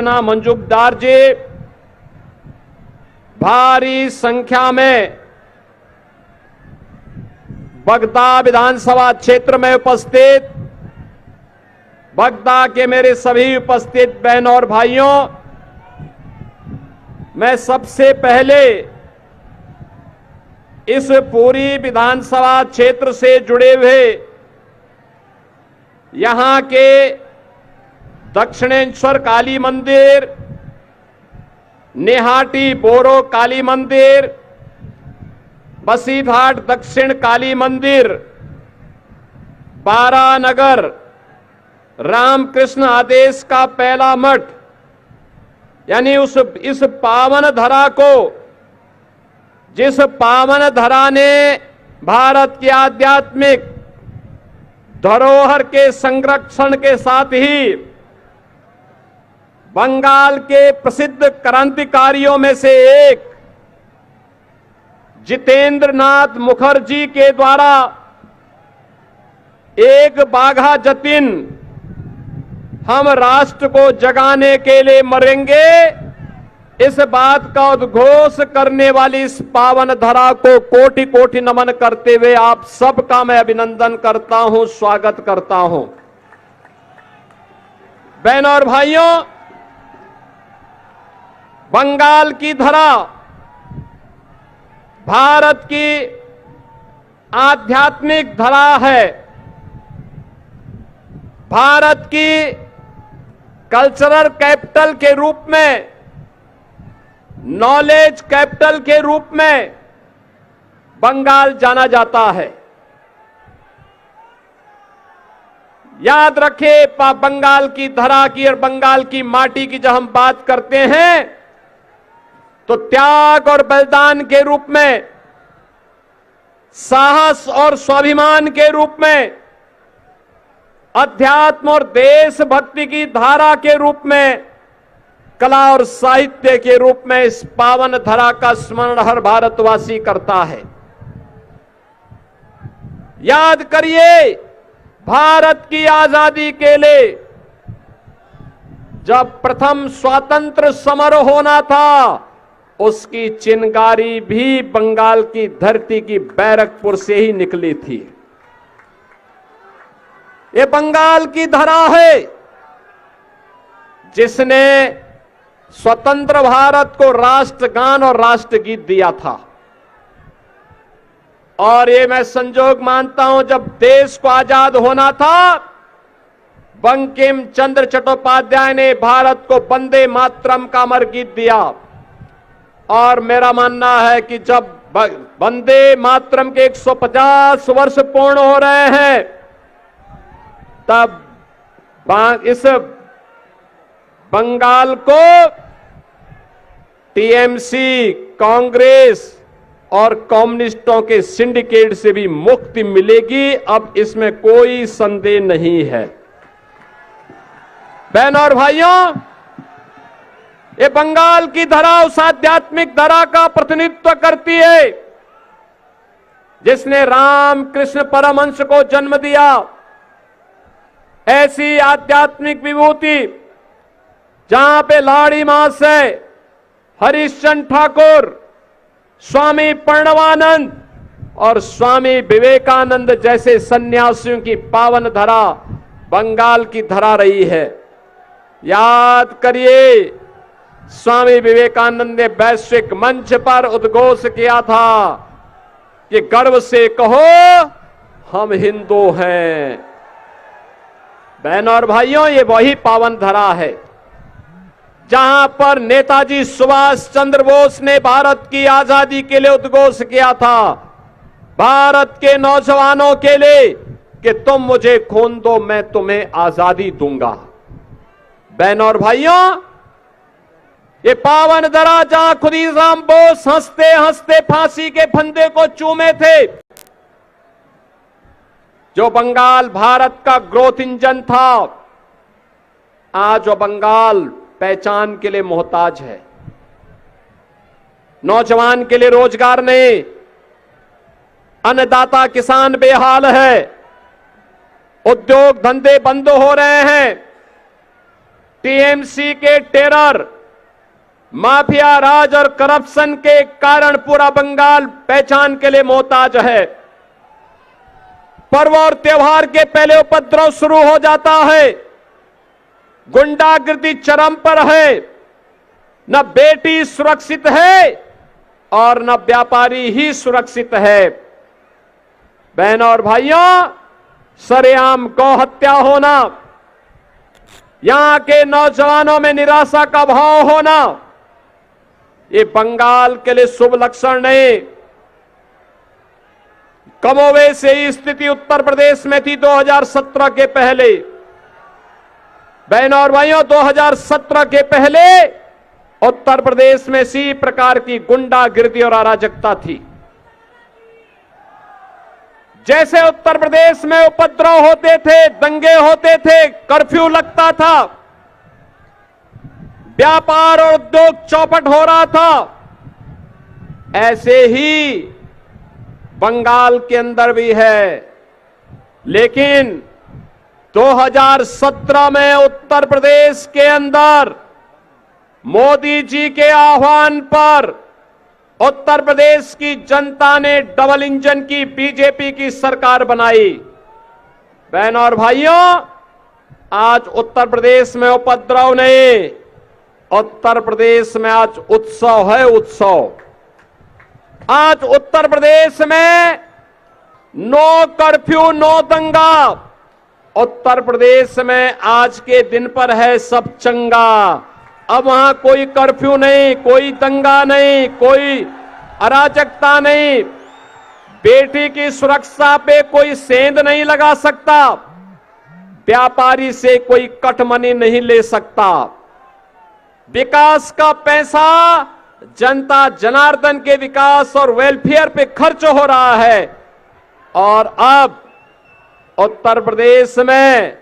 मंजूकदार जी, भारी संख्या में बगदा विधानसभा क्षेत्र में उपस्थित बगदा के मेरे सभी उपस्थित बहनों और भाइयों, मैं सबसे पहले इस पूरी विधानसभा क्षेत्र से जुड़े हुए यहां के दक्षिणेश्वर काली मंदिर, नेहाटी बोरो काली मंदिर, बसीघाट दक्षिण काली मंदिर, बारानगर रामकृष्ण आदेश का पहला मठ, यानी इस पावन धरा को, जिस पावन धरा ने भारत की आध्यात्मिक धरोहर के संरक्षण के साथ ही बंगाल के प्रसिद्ध क्रांतिकारियों में से एक जितेंद्र नाथ मुखर्जी के द्वारा एक बाघा जतिन, हम राष्ट्र को जगाने के लिए मरेंगे, इस बात का उद्घोष करने वाली इस पावन धरा को कोटि कोटि नमन करते हुए आप सबका मैं अभिनंदन करता हूं, स्वागत करता हूं। बहनों और भाइयों, बंगाल की धरा भारत की आध्यात्मिक धरा है, भारत की कल्चरल कैपिटल के रूप में, नॉलेज कैपिटल के रूप में बंगाल जाना जाता है। याद रखें, बंगाल की धरा की और बंगाल की माटी की जब हम बात करते हैं तो त्याग और बलिदान के रूप में, साहस और स्वाभिमान के रूप में, अध्यात्म और देशभक्ति की धारा के रूप में, कला और साहित्य के रूप में इस पावन धरा का स्मरण हर भारतवासी करता है। याद करिए, भारत की आजादी के लिए जब प्रथम स्वतंत्र समारोह होना था, उसकी चिंगारी भी बंगाल की धरती की बैरकपुर से ही निकली थी। ये बंगाल की धरा है जिसने स्वतंत्र भारत को राष्ट्रगान और राष्ट्रगीत दिया था। और ये मैं संजोग मानता हूं, जब देश को आजाद होना था, बंकिम चंद्र चट्टोपाध्याय ने भारत को वंदे मातरम का अमर गीत दिया। और मेरा मानना है कि जब वंदे मातरम के 150 वर्ष पूर्ण हो रहे हैं, तब इस बंगाल को टीएमसी, कांग्रेस और कम्युनिस्टों के सिंडिकेट से भी मुक्ति मिलेगी, अब इसमें कोई संदेह नहीं है। बहनों और भाइयों, ये बंगाल की धरा उस आध्यात्मिक धरा का प्रतिनिधित्व करती है जिसने रामकृष्ण परमहंस को जन्म दिया। ऐसी आध्यात्मिक विभूति जहां पे लाड़ी मास है, हरिश्चंद्र ठाकुर, स्वामी प्रणवानंद और स्वामी विवेकानंद जैसे सन्यासियों की पावन धरा बंगाल की धरा रही है। याद करिए, स्वामी विवेकानंद ने वैश्विक मंच पर उद्घोष किया था कि गर्व से कहो हम हिंदू हैं। बहनों और भाइयों, ये वही पावन धरा है जहां पर नेताजी सुभाष चंद्र बोस ने भारत की आजादी के लिए उद्घोष किया था, भारत के नौजवानों के लिए, कि तुम मुझे खून दो, मैं तुम्हें आजादी दूंगा। बहनों और भाइयों, ये पावन धरा जहां खुदीराम बोस हंसते हंसते फांसी के फंदे को चूमे थे, जो बंगाल भारत का ग्रोथ इंजन था, आज वो बंगाल पहचान के लिए मोहताज है। नौजवान के लिए रोजगार नहीं, अन्नदाता किसान बेहाल है, उद्योग धंधे बंद हो रहे हैं, टीएमसी के टेरर, माफिया राज और करप्शन के कारण पूरा बंगाल पहचान के लिए मोहताज है। पर्व और त्योहार के पहले उपद्रव शुरू हो जाता है, गुंडागर्दी चरम पर है, न बेटी सुरक्षित है और न व्यापारी ही सुरक्षित है। बहनों और भाइयों, सरेआम गौ हत्या होना, यहां के नौजवानों में निराशा का भाव होना, ये बंगाल के लिए शुभ लक्षण नहीं। कमोबेश से स्थिति उत्तर प्रदेश में थी 2017 के पहले। बहनों और भाइयों, 2017 के पहले उत्तर प्रदेश में इसी प्रकार की गुंडागिर्दी और अराजकता थी। जैसे उत्तर प्रदेश में उपद्रव होते थे, दंगे होते थे, कर्फ्यू लगता था, व्यापार और उद्योग चौपट हो रहा था, ऐसे ही बंगाल के अंदर भी है। लेकिन 2017 में उत्तर प्रदेश के अंदर मोदी जी के आह्वान पर उत्तर प्रदेश की जनता ने डबल इंजन की बीजेपी की सरकार बनाई। बहनों और भाइयों, आज उत्तर प्रदेश में उपद्रव नहीं, उत्तर प्रदेश में आज उत्सव है, उत्सव। आज उत्तर प्रदेश में नो कर्फ्यू, नो दंगा। उत्तर प्रदेश में आज के दिन पर है सब चंगा। अब वहां कोई कर्फ्यू नहीं, कोई दंगा नहीं, कोई अराजकता नहीं, बेटी की सुरक्षा पे कोई सेंध नहीं लगा सकता, व्यापारी से कोई कटमनी नहीं ले सकता। विकास का पैसा जनता जनार्दन के विकास और वेलफेयर पे खर्च हो रहा है। और अब उत्तर प्रदेश में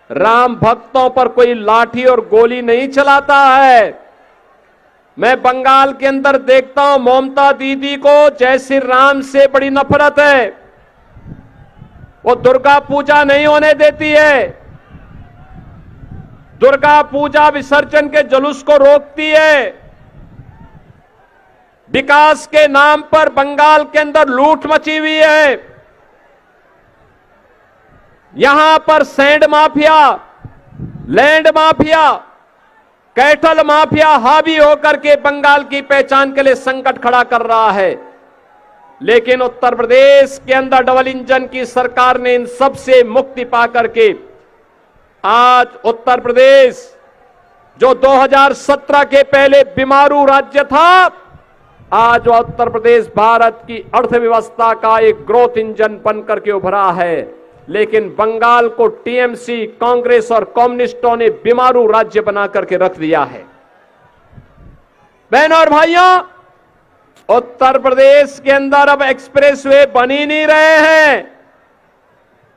राम भक्तों पर कोई लाठी और गोली नहीं चलाता है। मैं बंगाल के अंदर देखता हूं, ममता दीदी को जय श्री राम से बड़ी नफरत है। वो दुर्गा पूजा नहीं होने देती है, दुर्गा पूजा विसर्जन के जुलूस को रोकती है। विकास के नाम पर बंगाल के अंदर लूट मची हुई है। यहां पर sand mafia, land mafia, cattle mafia हावी होकर के बंगाल की पहचान के लिए संकट खड़ा कर रहा है। लेकिन उत्तर प्रदेश के अंदर डबल इंजन की सरकार ने इन सब से मुक्ति पाकर के आज उत्तर प्रदेश, जो 2017 के पहले बीमारू राज्य था, आज उत्तर प्रदेश भारत की अर्थव्यवस्था का एक ग्रोथ इंजन बनकर के उभरा है। लेकिन बंगाल को टीएमसी, कांग्रेस और कम्युनिस्टों ने बीमारू राज्य बना करके रख दिया है। बहनों और भाइयों, उत्तर प्रदेश के अंदर अब एक्सप्रेसवे बन ही नहीं रहे हैं।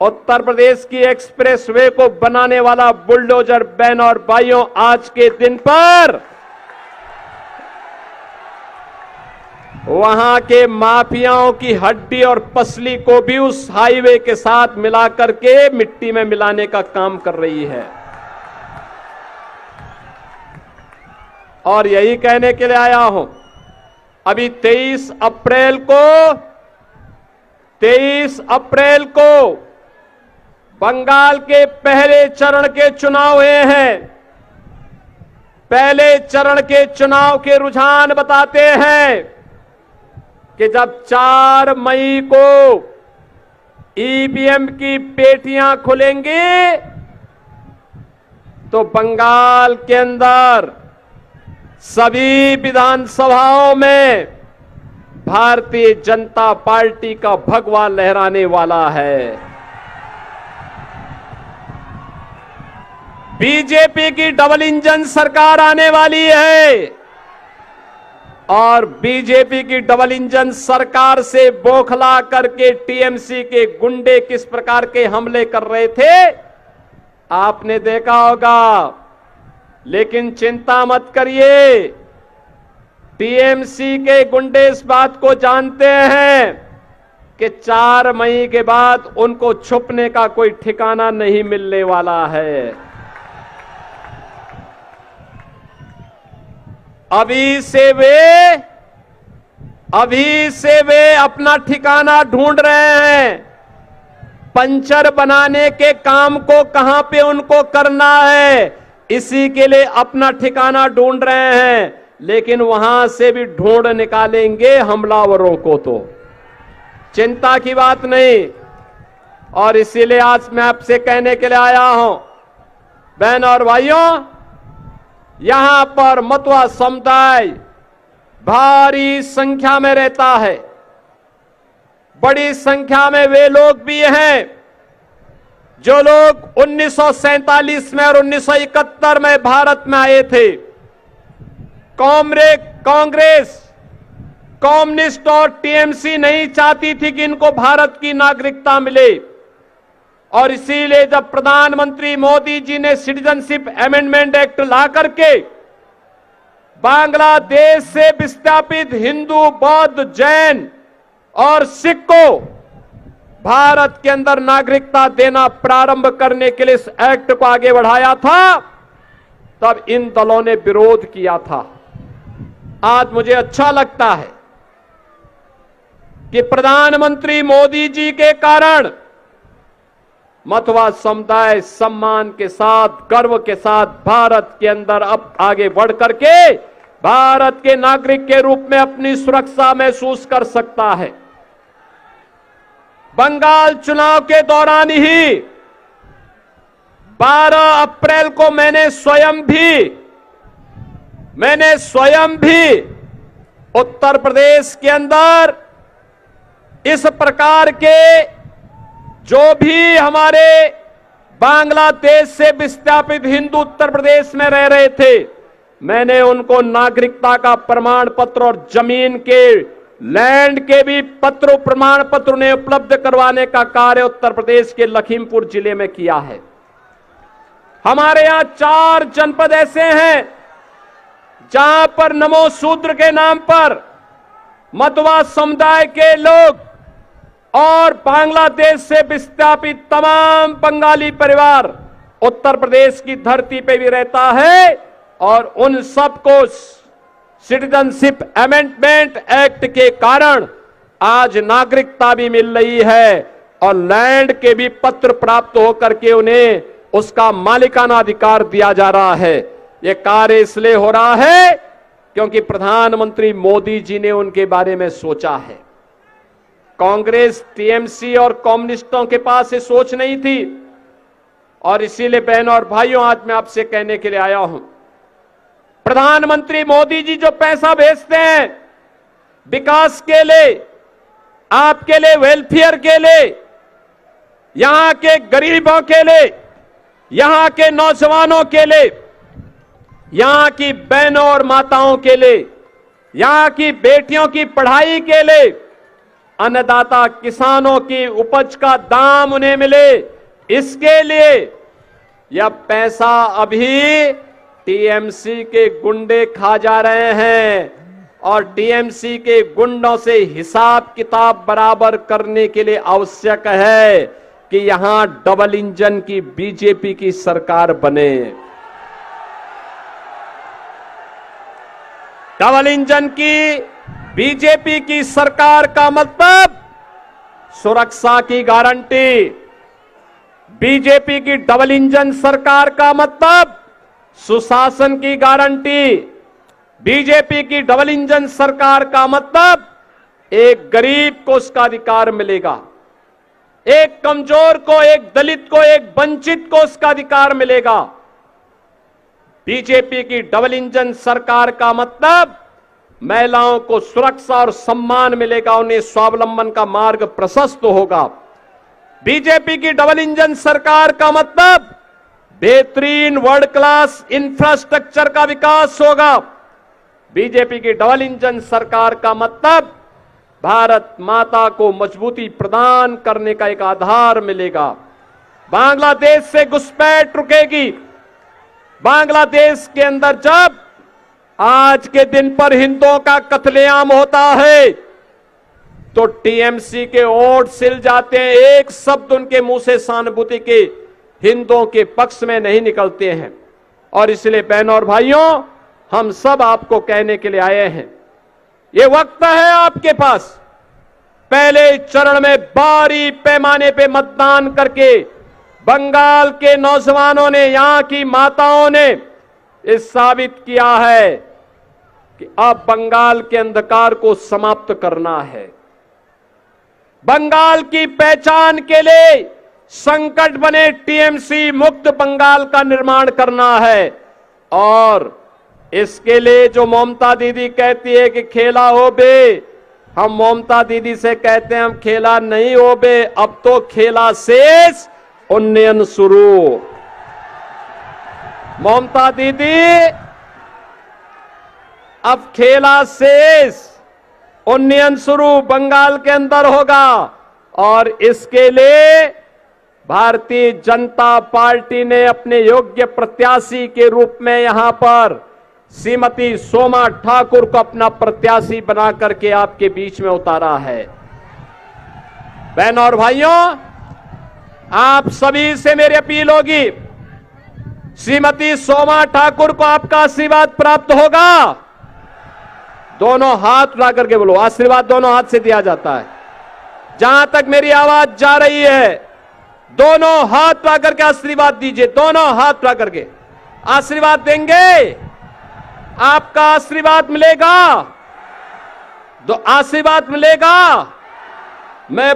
उत्तर प्रदेश की एक्सप्रेसवे को बनाने वाला बुलडोजर, बहनों और भाइयों, आज के दिन पर वहां के माफियाओं की हड्डी और पसली को भी उस हाईवे के साथ मिलाकर के मिट्टी में मिलाने का काम कर रही है। और यही कहने के लिए आया हूं, अभी 23 अप्रैल को बंगाल के पहले चरण के चुनाव हुए हैं। पहले चरण के चुनाव के रुझान बताते हैं कि जब 4 मई को ईवीएम की पेटियां खुलेंगी तो बंगाल के अंदर सभी विधानसभाओं में भारतीय जनता पार्टी का भगवा लहराने वाला है। बीजेपी की डबल इंजन सरकार आने वाली है और बीजेपी की डबल इंजन सरकार से बौखला करके टीएमसी के गुंडे किस प्रकार के हमले कर रहे थे आपने देखा होगा। लेकिन चिंता मत करिए, टीएमसी के गुंडे इस बात को जानते हैं कि 4 मई के बाद उनको छुपने का कोई ठिकाना नहीं मिलने वाला है। अभी से वे अपना ठिकाना ढूंढ रहे हैं। पंचर बनाने के काम को कहां पे उनको करना है, इसी के लिए अपना ठिकाना ढूंढ रहे हैं। लेकिन वहां से भी ढूंढ निकालेंगे हमलावरों को, तो चिंता की बात नहीं। और इसीलिए आज मैं आपसे कहने के लिए आया हूं, बहन और भाइयों, यहां पर मतवा समुदाय भारी संख्या में रहता है। बड़ी संख्या में वे लोग भी हैं जो लोग 1947 में और 1971 में भारत में आए थे। कांग्रेस, कम्युनिस्ट और टीएमसी नहीं चाहती थी कि इनको भारत की नागरिकता मिले, और इसीलिए जब प्रधानमंत्री मोदी जी ने सिटीजनशिप अमेंडमेंट एक्ट ला करके बांग्लादेश से विस्थापित हिंदू, बौद्ध, जैन और सिख को भारत के अंदर नागरिकता देना प्रारंभ करने के लिए इस एक्ट को आगे बढ़ाया था, तब इन दलों ने विरोध किया था। आज मुझे अच्छा लगता है कि प्रधानमंत्री मोदी जी के कारण मतवा समुदाय सम्मान के साथ, गर्व के साथ भारत के अंदर अब आगे बढ़ करके भारत के नागरिक के रूप में अपनी सुरक्षा महसूस कर सकता है। बंगाल चुनाव के दौरान ही 12 अप्रैल को मैंने स्वयं भी उत्तर प्रदेश के अंदर इस प्रकार के जो भी हमारे बांग्लादेश से विस्थापित हिंदू उत्तर प्रदेश में रह रहे थे, मैंने उनको नागरिकता का प्रमाण पत्र और जमीन के, लैंड के भी पत्र, प्रमाण पत्र उन्हें उपलब्ध करवाने का कार्य उत्तर प्रदेश के लखीमपुर जिले में किया है। हमारे यहां 4 जनपद ऐसे हैं जहां पर नमो शूद्र के नाम पर मतवा समुदाय के लोग और बांग्लादेश से विस्थापित तमाम बंगाली परिवार उत्तर प्रदेश की धरती पे भी रहता है, और उन सबको सिटीजनशिप अमेंडमेंट एक्ट के कारण आज नागरिकता भी मिल रही है और लैंड के भी पत्र प्राप्त होकर के उन्हें उसका मालिकाना अधिकार दिया जा रहा है। यह कार्य इसलिए हो रहा है क्योंकि प्रधानमंत्री मोदी जी ने उनके बारे में सोचा है। कांग्रेस, टीएमसी और कम्युनिस्टों के पास ये सोच नहीं थी, और इसीलिए बहनों और भाइयों, आज मैं आपसे कहने के लिए आया हूं, प्रधानमंत्री मोदी जी जो पैसा भेजते हैं विकास के लिए, आपके लिए, वेलफेयर के लिए, यहां के गरीबों के लिए, यहां के नौजवानों के लिए, यहां की बहनों और माताओं के लिए, यहां की बेटियों की पढ़ाई के लिए, अन्नदाता किसानों की उपज का दाम उन्हें मिले, इसके लिए यह पैसा अभी टीएमसी के गुंडे खा जा रहे हैं, और टीएमसी के गुंडों से हिसाब किताब बराबर करने के लिए आवश्यक है कि यहां डबल इंजन की बीजेपी की सरकार बने। डबल इंजन की बीजेपी की सरकार का मतलब सुरक्षा की गारंटी, बीजेपी की डबल इंजन सरकार का मतलब सुशासन की गारंटी, बीजेपी की डबल इंजन सरकार का मतलब एक गरीब को उसका अधिकार मिलेगा, एक कमजोर को, एक दलित को, एक वंचित को उसका अधिकार मिलेगा। बीजेपी की डबल इंजन सरकार का मतलब महिलाओं को सुरक्षा और सम्मान मिलेगा, उन्हें स्वावलंबन का मार्ग प्रशस्त होगा। बीजेपी की डबल इंजन सरकार का मतलब बेहतरीन वर्ल्ड क्लास इंफ्रास्ट्रक्चर का विकास होगा। बीजेपी की डबल इंजन सरकार का मतलब भारत माता को मजबूती प्रदान करने का एक आधार मिलेगा। बांग्लादेश से घुसपैठ रुकेगी। बांग्लादेश के अंदर जब आज के दिन पर हिंदुओं का कत्लेआम होता है तो टीएमसी के ओट सिल जाते हैं, एक शब्द उनके मुंह से सहानुभूति के हिंदुओं के पक्ष में नहीं निकलते हैं। और इसलिए बहनों और भाइयों, हम सब आपको कहने के लिए आए हैं, ये वक्त है आपके पास। पहले चरण में भारी पैमाने पे मतदान करके बंगाल के नौजवानों ने, यहां की माताओं ने ये साबित किया है कि अब बंगाल के अंधकार को समाप्त करना है। बंगाल की पहचान के लिए संकट बने टीएमसी मुक्त बंगाल का निर्माण करना है। और इसके लिए जो ममता दीदी कहती है कि खेला हो बे, हम ममता दीदी से कहते हैं हम खेला नहीं हो बे, अब तो खेला शेष उन्नयन शुरू। ममता दीदी अब खेला शेष उन्नयन शुरू बंगाल के अंदर होगा। और इसके लिए भारतीय जनता पार्टी ने अपने योग्य प्रत्याशी के रूप में यहां पर श्रीमती सोमा ठाकुर को अपना प्रत्याशी बना करके आपके बीच में उतारा है। बहनों और भाइयों, आप सभी से मेरी अपील होगी, श्रीमती सोमा ठाकुर को आपका आशीर्वाद प्राप्त होगा। दोनों हाथ उठा करके बोलो, आशीर्वाद दोनों हाथ से दिया जाता है। जहां तक मेरी आवाज जा रही है, दोनों हाथ उठा करके आशीर्वाद दीजिए। दोनों हाथ उठा करके आशीर्वाद देंगे, आपका आशीर्वाद मिलेगा, आशीर्वाद मिलेगा। मैं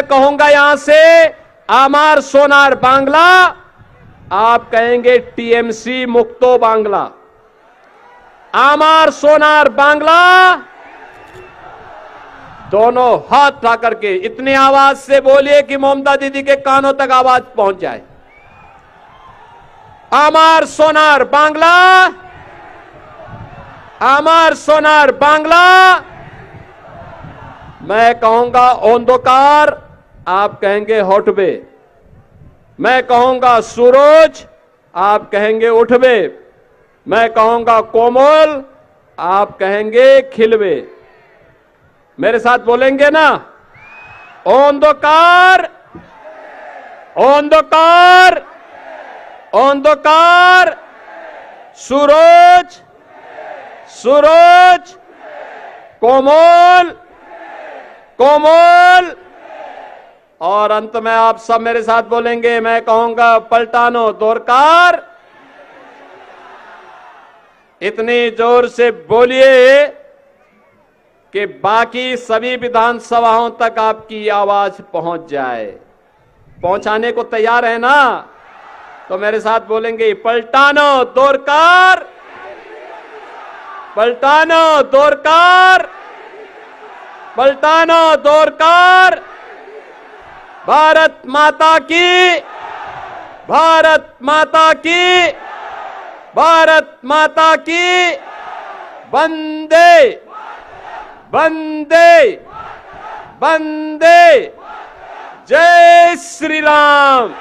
कहूंगा यहां से आमार सोनार बांग्ला, आप कहेंगे टीएमसी मुक्तो बांग्ला। आमार सोनार बांग्ला, दोनों हाथ उठा करके इतनी आवाज से बोलिए कि ममता दीदी के कानों तक आवाज पहुंच जाए। आमार सोनार बांग्ला, आमार सोनार बांग्ला। मैं कहूंगा ओंधकार, आप कहेंगे होठबे। मैं कहूंगा सूरज, आप कहेंगे उठबे। मैं कहूंगा कोमल, आप कहेंगे खिलवे। मेरे साथ बोलेंगे ना? ओंधकार, ओंधकार, ओंधकार, सूरज, सूरज, कोमल, कोमल। और अंत में आप सब मेरे साथ बोलेंगे, मैं कहूंगा पलटानो दोरकार। इतनी जोर से बोलिए कि बाकी सभी विधानसभाओं तक आपकी आवाज पहुंच जाए। पहुंचाने को तैयार है ना? तो मेरे साथ बोलेंगे, पलटानो दोरकार, पलटानो दोरकार, पलटानो दोरकार। भारत माता की, भारत माता की, भारत माता की। वंदे वंदे वंदे। जय श्री राम,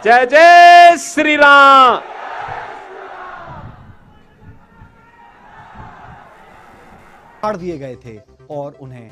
जय जय श्री राम। फाड़ दिए गए थे और उन्हें